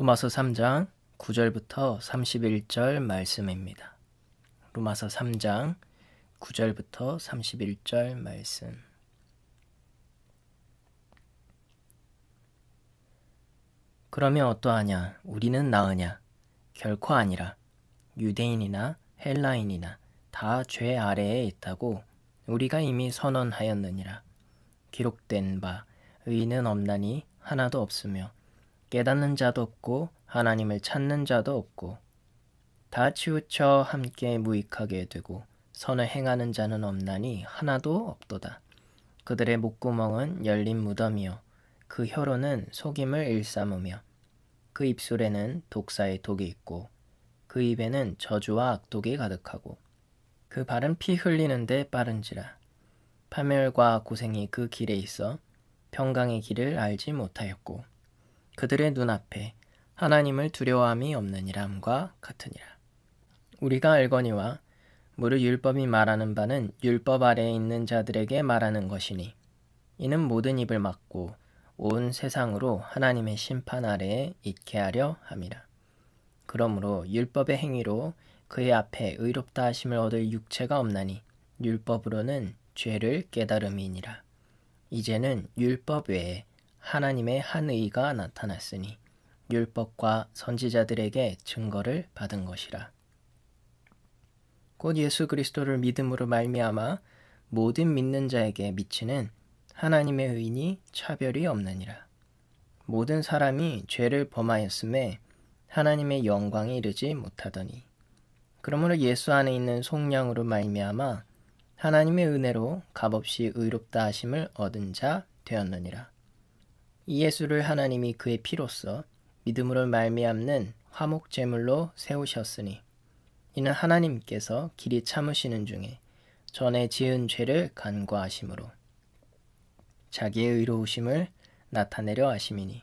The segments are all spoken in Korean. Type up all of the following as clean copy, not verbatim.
로마서 3장 9절부터 31절 말씀입니다. 로마서 3장 9절부터 31절 말씀. 그러면 어떠하냐? 우리는 나으냐? 결코 아니라. 유대인이나 헬라인이나 다 죄 아래에 있다고 우리가 이미 선언하였느니라. 기록된 바 의인은 없나니 하나도 없으며 깨닫는 자도 없고 하나님을 찾는 자도 없고 다 치우쳐 함께 무익하게 되고 선을 행하는 자는 없나니 하나도 없도다. 그들의 목구멍은 열린 무덤이요 그 혀로는 속임을 일삼으며 그 입술에는 독사의 독이 있고 그 입에는 저주와 악독이 가득하고 그 발은 피 흘리는데 빠른지라. 파멸과 고생이 그 길에 있어 평강의 길을 알지 못하였고 그들의 눈앞에 하나님을 두려워함이 없느니람과 같으니라. 우리가 알거니와 무릇 율법이 말하는 바는 율법 아래에 있는 자들에게 말하는 것이니 이는 모든 입을 막고 온 세상으로 하나님의 심판 아래에 있게 하려 함이라. 그러므로 율법의 행위로 그의 앞에 의롭다 하심을 얻을 육체가 없나니 율법으로는 죄를 깨달음이니라. 이제는 율법 외에 하나님의 한 의가 나타났으니 율법과 선지자들에게 증거를 받은 것이라. 곧 예수 그리스도를 믿음으로 말미암아 모든 믿는 자에게 미치는 하나님의 의인이 차별이 없느니라. 모든 사람이 죄를 범하였음에 하나님의 영광에 이르지 못하더니 그러므로 예수 안에 있는 속량으로 말미암아 하나님의 은혜로 값없이 의롭다 하심을 얻은 자 되었느니라. 이 예수를 하나님이 그의 피로써 믿음으로 말미암는 화목 제물로 세우셨으니 이는 하나님께서 길이 참으시는 중에 전에 지은 죄를 간과하심으로 자기의 의로우심을 나타내려 하심이니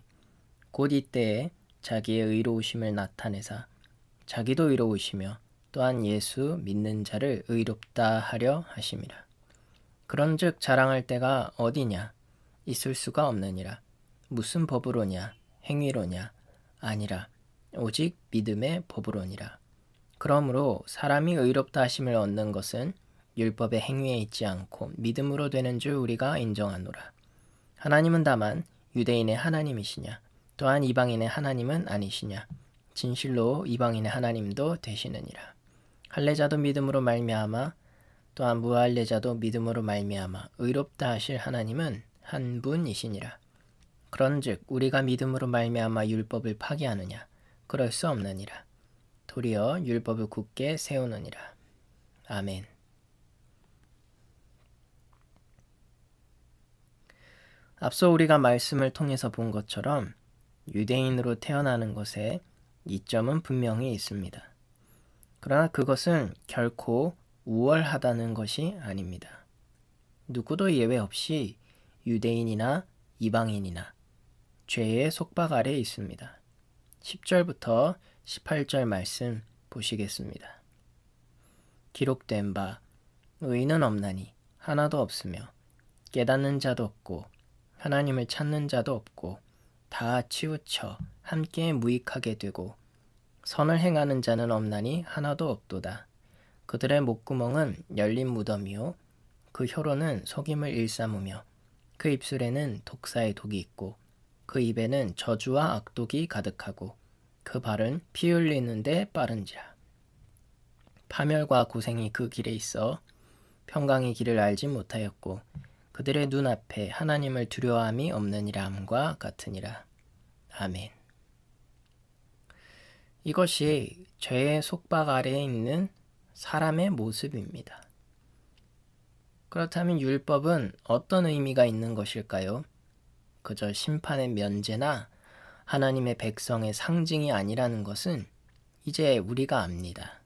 곧 이때에 자기의 의로우심을 나타내사 자기도 의로우시며 또한 예수 믿는 자를 의롭다 하려 하심이라. 그런즉 자랑할 때가 어디냐? 있을 수가 없느니라. 무슨 법으로냐? 행위로냐? 아니라 오직 믿음의 법으로니라. 그러므로 사람이 의롭다 하심을 얻는 것은 율법의 행위에 있지 않고 믿음으로 되는 줄 우리가 인정하노라. 하나님은 다만 유대인의 하나님이시냐? 또한 이방인의 하나님은 아니시냐? 진실로 이방인의 하나님도 되시느니라. 할례자도 믿음으로 말미암아 또한 무할례자도 믿음으로 말미암아 의롭다 하실 하나님은 한 분이시니라. 그런즉 우리가 믿음으로 말미암아 율법을 파기하느냐? 그럴 수 없느니라. 도리어 율법을 굳게 세우느니라. 아멘. 앞서 우리가 말씀을 통해서 본 것처럼 유대인으로 태어나는 것에 이점은 분명히 있습니다. 그러나 그것은 결코 우월하다는 것이 아닙니다. 누구도 예외 없이 유대인이나 이방인이나 죄의 속박 아래에 있습니다. 10절부터 18절 말씀 보시겠습니다. 기록된 바 의인은 없나니 하나도 없으며 깨닫는 자도 없고 하나님을 찾는 자도 없고 다 치우쳐 함께 무익하게 되고 선을 행하는 자는 없나니 하나도 없도다. 그들의 목구멍은 열린 무덤이요 그 혀로는 속임을 일삼으며 그 입술에는 독사의 독이 있고 그 입에는 저주와 악독이 가득하고 그 발은 피 흘리는데 빠른지라. 파멸과 고생이 그 길에 있어 평강의 길을 알지 못하였고 그들의 눈앞에 하나님을 두려워함이 없느니람과 같으니라. 아멘. 이것이 죄의 속박 아래에 있는 사람의 모습입니다. 그렇다면 율법은 어떤 의미가 있는 것일까요? 그저 심판의 면제나 하나님의 백성의 상징이 아니라는 것은 이제 우리가 압니다.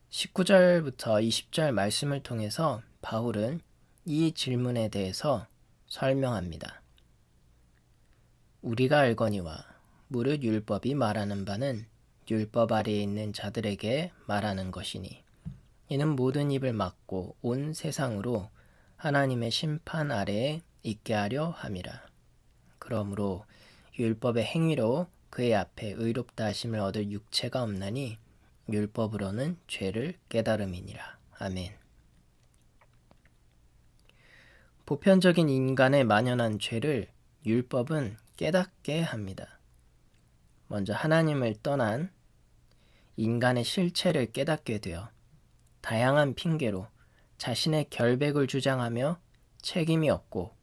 19절부터 20절 말씀을 통해서 바울은 이 질문에 대해서 설명합니다. 우리가 알거니와 무릇 율법이 말하는 바는 율법 아래에 있는 자들에게 말하는 것이니 이는 모든 입을 막고 온 세상으로 하나님의 심판 아래에 있게 하려 함이라. 그러므로 율법의 행위로 그의 앞에 의롭다 하심을 얻을 육체가 없나니 율법으로는 죄를 깨달음이니라. 아멘. 보편적인 인간의 만연한 죄를 율법은 깨닫게 합니다. 먼저 하나님을 떠난 인간의 실체를 깨닫게 되어 다양한 핑계로 자신의 결백을 주장하며 책임이 없고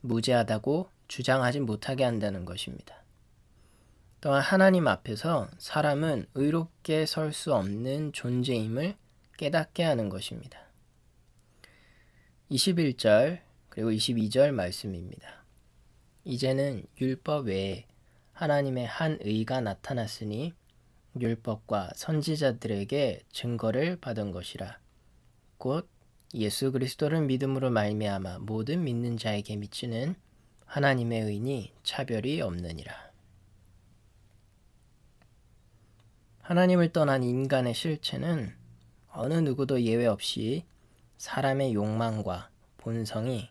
무죄하다고 주장하지 못하게 한다는 것입니다. 또한 하나님 앞에서 사람은 의롭게 설 수 없는 존재임을 깨닫게 하는 것입니다. 21절 그리고 22절 말씀입니다. 이제는 율법 외에 하나님의 한 의가 나타났으니 율법과 선지자들에게 증거를 받은 것이라. 곧 예수 그리스도를 믿음으로 말미암아 모든 믿는 자에게 미치는 하나님의 의니 차별이 없느니라. 하나님을 떠난 인간의 실체는 어느 누구도 예외 없이 사람의 욕망과 본성이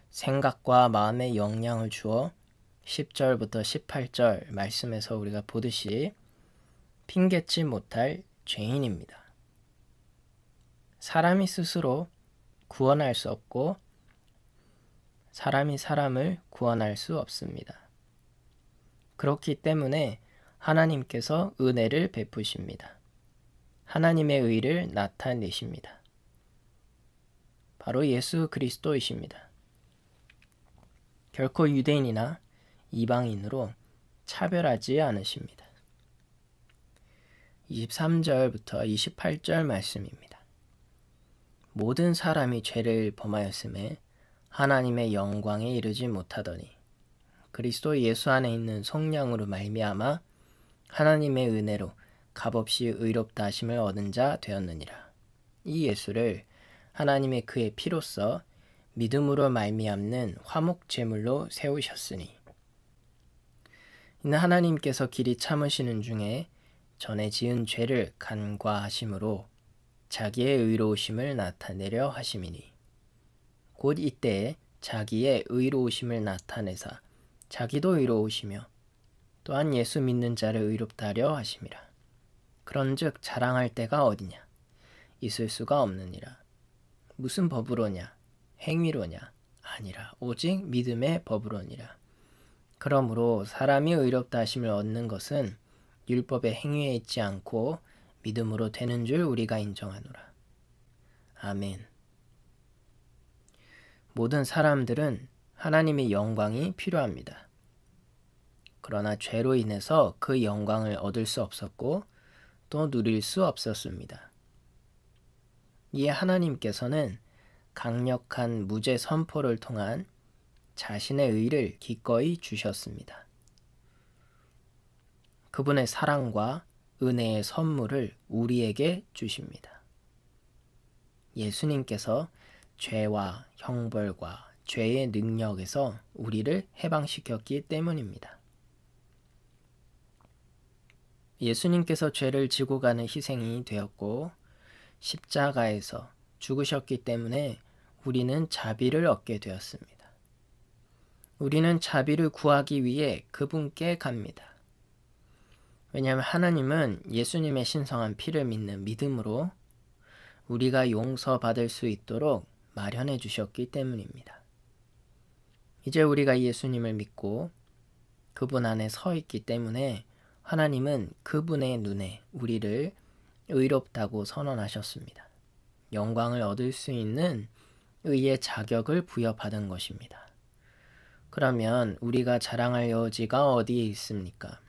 생각과 마음에 영향을 주어 10절부터 18절 말씀에서 우리가 보듯이 핑계치 못할 죄인입니다. 사람이 스스로 구원할 수 없고 사람이 사람을 구원할 수 없습니다. 그렇기 때문에 하나님께서 은혜를 베푸십니다. 하나님의 의를 나타내십니다. 바로 예수 그리스도이십니다. 결코 유대인이나 이방인으로 차별하지 않으십니다. 23절부터 28절 말씀입니다. 모든 사람이 죄를 범하였음에 하나님의 영광에 이르지 못하더니 그리스도 예수 안에 있는 성령으로 말미암아 하나님의 은혜로 값없이 의롭다 하심을 얻은 자 되었느니라. 이 예수를 하나님의 그의 피로써 믿음으로 말미암는 화목 제물로 세우셨으니 이는 하나님께서 길이 참으시는 중에 전에 지은 죄를 간과하심으로 자기의 의로우심을 나타내려 하심이니 곧 이때에 자기의 의로우심을 나타내사 자기도 의로우시며 또한 예수 믿는 자를 의롭다 하려 하심이라. 그런즉 자랑할 때가 어디냐? 있을 수가 없느니라. 무슨 법으로냐? 행위로냐? 아니라 오직 믿음의 법으로니라. 그러므로 사람이 의롭다 하심을 얻는 것은 율법의 행위에 있지 않고 믿음으로 되는 줄 우리가 인정하노라. 아멘. 모든 사람들은 하나님의 영광이 필요합니다. 그러나 죄로 인해서 그 영광을 얻을 수 없었고 또 누릴 수 없었습니다. 이에 하나님께서는 강력한 무죄 선포를 통한 자신의 의를 기꺼이 주셨습니다. 그분의 사랑과 은혜의 선물을 우리에게 주십니다. 예수님께서 죄와 형벌과 죄의 능력에서 우리를 해방시켰기 때문입니다. 예수님께서 죄를 지고 가는 희생이 되었고 십자가에서 죽으셨기 때문에 우리는 자비를 얻게 되었습니다. 우리는 자비를 구하기 위해 그분께 갑니다. 왜냐하면 하나님은 예수님의 신성한 피를 믿는 믿음으로 우리가 용서받을 수 있도록 마련해 주셨기 때문입니다. 이제 우리가 예수님을 믿고 그분 안에 서 있기 때문에 하나님은 그분의 눈에 우리를 의롭다고 선언하셨습니다. 영광을 얻을 수 있는 의의 자격을 부여받은 것입니다. 그러면 우리가 자랑할 여지가 어디에 있습니까?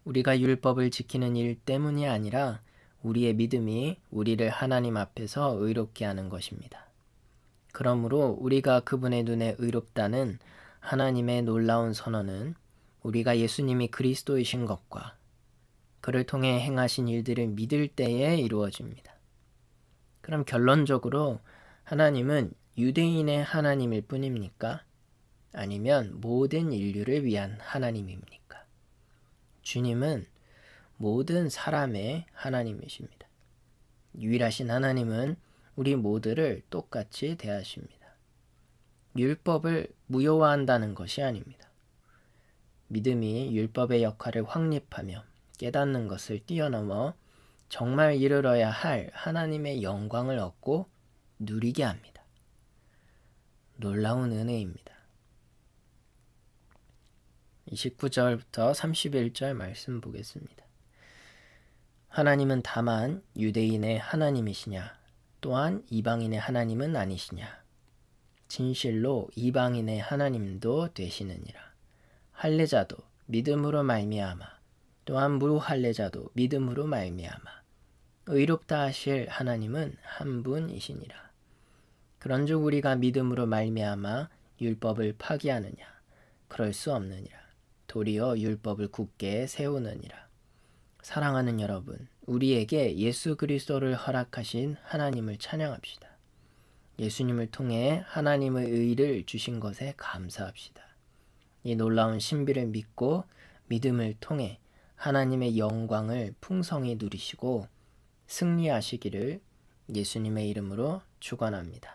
우리가 율법을 지키는 일 때문이 아니라 우리의 믿음이 우리를 하나님 앞에서 의롭게 하는 것입니다. 그러므로 우리가 그분의 눈에 의롭다는 하나님의 놀라운 선언은 우리가 예수님이 그리스도이신 것과 그를 통해 행하신 일들을 믿을 때에 이루어집니다. 그럼 결론적으로 하나님은 유대인의 하나님일 뿐입니까? 아니면 모든 인류를 위한 하나님입니까? 주님은 모든 사람의 하나님이십니다. 유일하신 하나님은 우리 모두를 똑같이 대하십니다. 율법을 무효화한다는 것이 아닙니다. 믿음이 율법의 역할을 확립하며 깨닫는 것을 뛰어넘어 정말 이르러야 할 하나님의 영광을 얻고 누리게 합니다. 놀라운 은혜입니다. 29절부터 31절 말씀 보겠습니다. 하나님은 다만 유대인의 하나님이시냐? 또한 이방인의 하나님은 아니시냐? 진실로 이방인의 하나님도 되시느니라. 할례자도 믿음으로 말미암아 또한 무할례자도 믿음으로 말미암아 의롭다 하실 하나님은 한 분이시니라. 그런즉 우리가 믿음으로 말미암아 율법을 파기하느냐? 그럴 수 없느니라. 도리어 율법을 굳게 세우느니라. 사랑하는 여러분, 우리에게 예수 그리스도를 허락하신 하나님을 찬양합시다. 예수님을 통해 하나님의 의를 주신 것에 감사합시다. 이 놀라운 신비를 믿고 믿음을 통해 하나님의 영광을 풍성히 누리시고 승리하시기를 예수님의 이름으로 축원합니다.